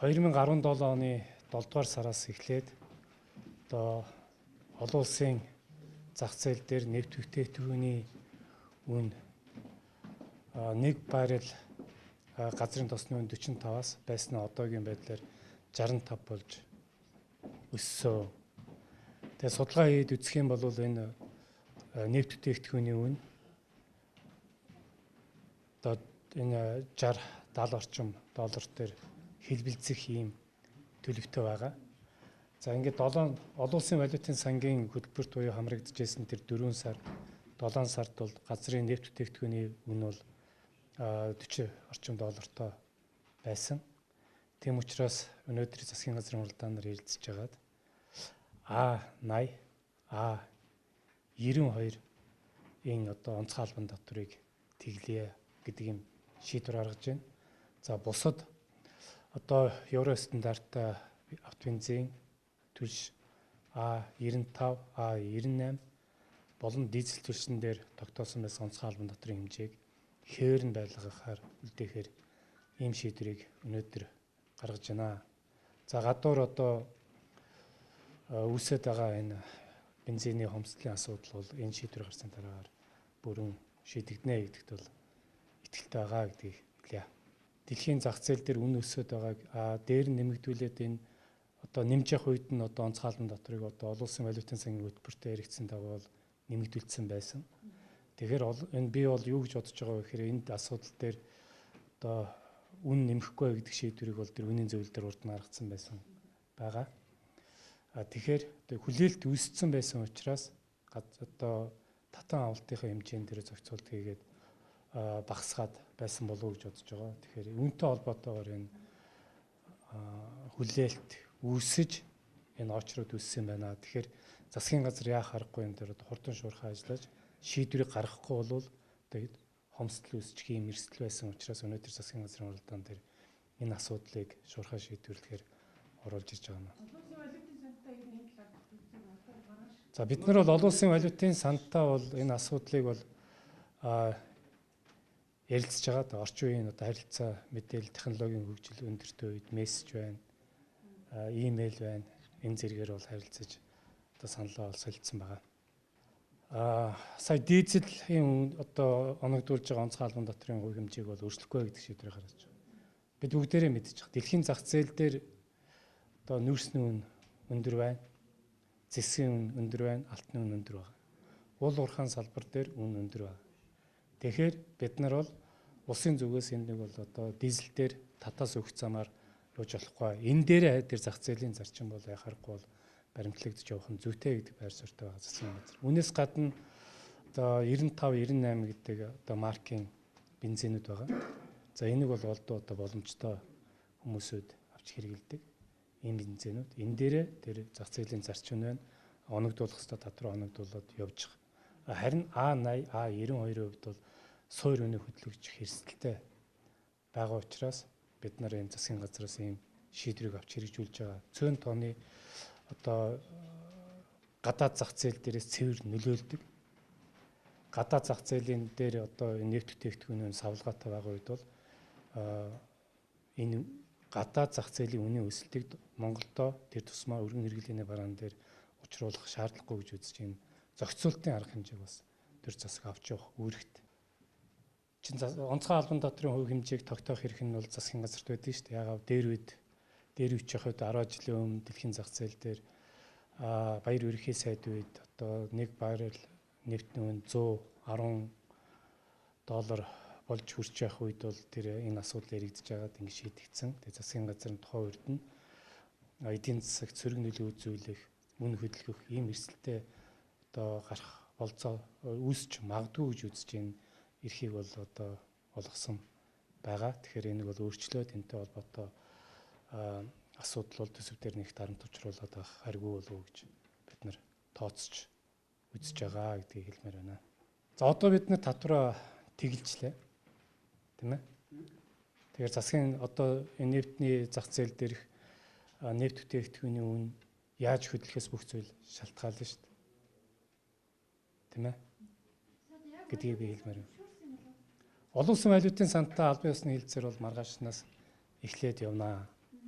2017 оны 7 дугаар сараас эхлээд одоо олон улсын зах зээл дээр нефт бүтээгдэхүүний үн 1 баррел газрын тосны үн 45-аас байсан одоогийн байдлаар 65 болж өссөн. Тэгээ судалгаа хийд үзэх юм бол энэ нефт бүтээгдэхүүний үн одоо энэ 60-70 орчим доллар дээр хэлбэлцэх ийм төлөвтэй байгаа. За ингээд олон улсын валютын сангийн хөтөлбөрт буюу хамрагдчихсэн тэр 4 сар 7 сард бол газрын нефт бүтээгдэхүүний үн бол 40 орчим доллартай байсан. Тийм учраас өнөөдөр засгийн газрын уралдаанаар ярилцж байгаад А80, А92 энэ одоо онцгой албан татварыг тэглэе гэдэг юм шийдвэр гаргаж байна. За бусад одоо евро стандарттай автобензин түлш А95, А98 болон дизель түлшин дээр тогтоосон байсан онцгой албан татврын хэмжээг хэвээр нь байлгахаар үлдээхээр ийм шийдвэрийг өнөөдөр гаргаж байна. За гадуур одоо үүсэж байгаа энэ бензиний хомсдлын асуудал бол энэ шийдвэр гарсан дараагаар бүрэн шийдэгдэнэ гэдэгт бол итгэлтэй байгаа гэдгийг хэлье. Дэлхийн зах зээл дээр үн өсөд байгааг дээр нь нэмэгдүүлээд энэ одоо нэмж явах үед нь одоо онцгой албан татварыг одоо олон улсын валютын сангийн хөтөлбөртөө яригдсан дагуу бол нэмэгдүүлсэн байсан. Тэгэхээр энэ би бол юу гэж бодож байгаа вэ гэхээр энэ асуудал дээр одоо үн нэмэхгүй гэдэг шийдвэрийг бол тэр үнийн зөвлөл дээр урд нь гаргацсан байсан байгаа. Тэгэхээр хүлээлт үүссэн байсан учраас одоо татан авалтынхаа хэмжээнд дээр зохицуулт хийгээд багасгаад байсан болов уу гэж бодож байгаа. Тэгэхээр үүнтэй холбоотойгоор энэ хүлээлт үүсэж энэ очроод үүссэн байна. Тэгэхээр засгийн газар яах аргагүй энэ дээр хурдан шуурхай ажиллаж шийдвэрийг гаргахгүй бол тэгээд хомсдол үүсчих юм эрсдэл байсан учраас өнөөдөр засгийн газрын уралдаан дээр энэ асуудлыг шуурхай шийдвэрлэхээр оруулж ирж байгаа юм. За бид нар бол олон улсын валютын сантаа бол энэ асуудлыг бол ярилцж байгаа. Орчин үеийн одоо харилцаа мэдээлэл технологийн хөгжил өндөртэй үед мессеж байна, имэйл байна. Энэ зэргээр бол харилцаж одоо саналаа бол солилцсон байгаа. Сая дизелийн одоо оногдуулж байгаа онцгой албан татврын хувь хэмжээг бол өөрчлөхгүй гэдэг шийдвэр гаргаж байгаа. Бид бүгдээрээ мэдж байгаа. Дэлхийн зах зээл дээр одоо нүүрсний үн өндөр байна. Зэсгийн үн өндөр байна, алтны үн өндөр байна. Уул уурхайн салбар дээр үн өндөр байна. Тэгэхээр бид нар бол улсын зүгээс энэ нэг бол одоо дизель дээр татаас өгөх замаар явж болохгүй. Энэ дээрээ тэр зах зээлийн зарчим бол яхахгүй бол баримтлагдж явах нь зүйтэй гэдэг байр суурьтай байгаа засгийн газар. Үүнээс гадна одоо 95, 98 гэдэг одоо маркийн бензинүүд байгаа. За энийг бол олдоо одоо боломжтой хүмүүсүүд авч хэрэгэлдэг. Энэ бензинүүд энэ дээрээ тэр зах зээлийн зарчим байна. Оногдуулах хэвээр татвар оногдуулаад явж байгаа. Харин А80, А92-ийн хувьд бол суур үнэ хөдөлгөж хэрсэлтэй байгаа учраас бид нар энэ засгийн газраас ийм шийдвэрийг авч хэрэгжүүлж байгаа. Цөөн тооны одоо гадаад зах зээл дээрээс цэвэр нөлөөлдөг. Гадаад зах зээлийн дээр одоо нефт бүтээгдэхүүний савлгаатай байгаа үед бол энэ гадаад зах зээлийн үнийн өсөлтийг Монголдо тэр тусмаа өргөн хэрэглээний бараан дээр учруулах шаардлагагүй гэж үзэж энэ зохицуултын арга хэмжээг бас төр засаг авч явах үүрэгт. Онцгой албан татврын хувь хэмжээг тогтоох эрх нь бол засгийн газарт байдаг шүү дээ. Яагаад дээр үечих үед 10 жилийн өмнө дэлхийн зах зээл дээр баяр ерөнхий сайд үед одоо 1 баррел нефтний үн $110 болж хүрч явах үед бол тэр энэ асуудал яригдж байгаад ингэ шийдэгдсэн. Тэгээ засгийн газрын тухайн үед нь эдийн засагт сөрөг нөлөө үзүүлэх, үн хөдөлгөх ийм эрсдэлтэй одоо гарах болцоо үүсч магадгүй гэж үзэж энэ эрхийг бол одоо олгосон байгаа. Тэгэхээр энийг бол өөрчлөөд энэтэй холбоотой асуудал бол төсөв дээр нэг дарамт учруулад байх харьгүй болов уу гэж бид нар тооцож үзэж байгаа гэдгийг хэлмээр байна. За одоо бид нар татвараа тэгэлжлээ. Тийм ээ. Тэгэхээр засгийн одоо энэ нефтний зах зээл дээрх нефт бүтээгдэхүүний үн яаж хөдлөхөөс бүх зүйл шалтгаална шүү дээ. Тийм ээ. Гэдгийг би хэлмээр байна. Олон улсын валютын сантаа албан ёсны хэлцээр бол маргаашнаас эхлээд явнаа.